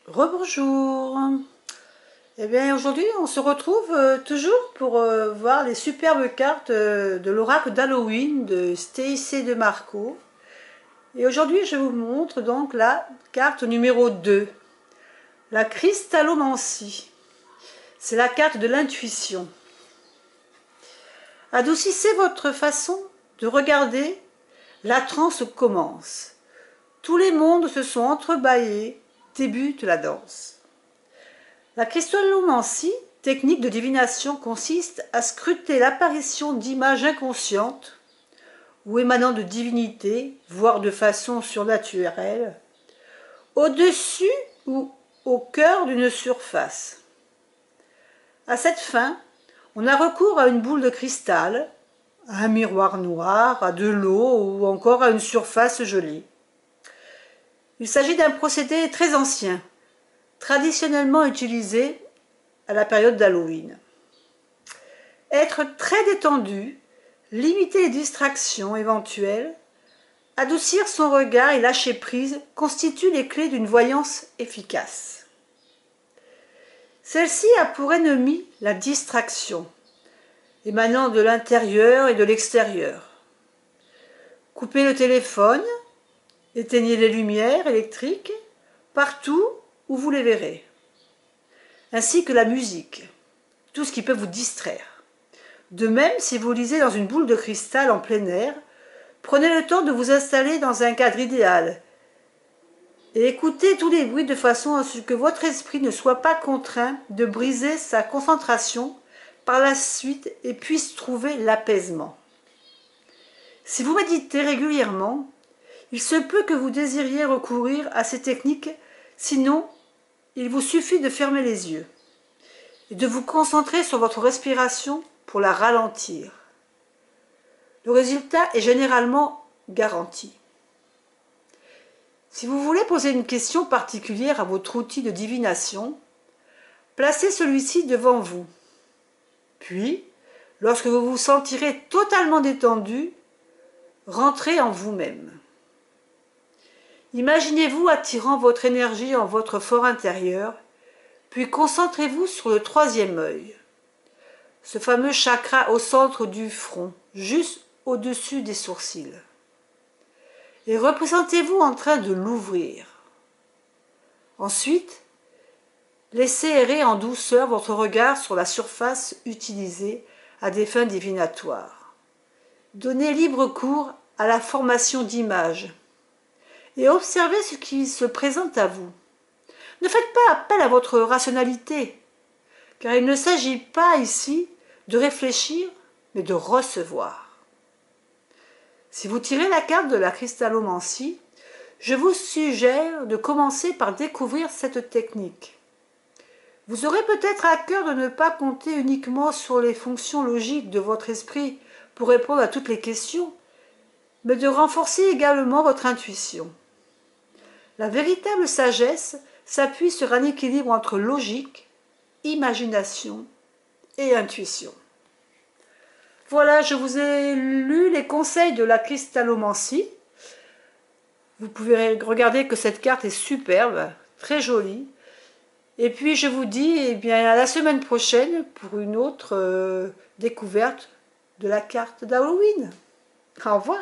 Rebonjour. Eh bien aujourd'hui on se retrouve toujours pour voir les superbes cartes de l'oracle d'Halloween de Stacey de Marco. Et aujourd'hui je vous montre donc la carte numéro 2, la cristallomancie. C'est la carte de l'intuition. Adoucissez votre façon de regarder, la transe commence. Tous les mondes se sont entrebâillés, débute la danse. La cristallomancie, technique de divination, consiste à scruter l'apparition d'images inconscientes ou émanant de divinités, voire de façon surnaturelle, au-dessus ou au cœur d'une surface. À cette fin, on a recours à une boule de cristal, à un miroir noir, à de l'eau ou encore à une surface gelée. Il s'agit d'un procédé très ancien, traditionnellement utilisé à la période d'Halloween. Être très détendu, limiter les distractions éventuelles, adoucir son regard et lâcher prise constituent les clés d'une voyance efficace. Celle-ci a pour ennemi la distraction, émanant de l'intérieur et de l'extérieur. Coupez le téléphone, éteignez les lumières électriques partout où vous les verrez, ainsi que la musique, tout ce qui peut vous distraire. De même, si vous lisez dans une boule de cristal en plein air, prenez le temps de vous installer dans un cadre idéal et écoutez tous les bruits de façon à ce que votre esprit ne soit pas contraint de briser sa concentration par la suite et puisse trouver l'apaisement. Si vous méditez régulièrement, il se peut que vous désiriez recourir à ces techniques, sinon il vous suffit de fermer les yeux et de vous concentrer sur votre respiration pour la ralentir. Le résultat est généralement garanti. Si vous voulez poser une question particulière à votre outil de divination, placez celui-ci devant vous. Puis, lorsque vous vous sentirez totalement détendu, rentrez en vous-même. Imaginez-vous attirant votre énergie en votre fort intérieur, puis concentrez-vous sur le troisième œil, ce fameux chakra au centre du front, juste au-dessus des sourcils. Et représentez-vous en train de l'ouvrir. Ensuite, laissez errer en douceur votre regard sur la surface utilisée à des fins divinatoires. Donnez libre cours à la formation d'images et observez ce qui se présente à vous. Ne faites pas appel à votre rationalité, car il ne s'agit pas ici de réfléchir, mais de recevoir. Si vous tirez la carte de la cristallomancie, je vous suggère de commencer par découvrir cette technique. Vous aurez peut-être à cœur de ne pas compter uniquement sur les fonctions logiques de votre esprit pour répondre à toutes les questions, mais de renforcer également votre intuition. La véritable sagesse s'appuie sur un équilibre entre logique, imagination et intuition. Voilà, je vous ai lu les conseils de la cristallomancie. Vous pouvez regarder que cette carte est superbe, très jolie. Et puis je vous dis à la semaine prochaine pour une autre découverte de la carte d'Halloween. Au revoir.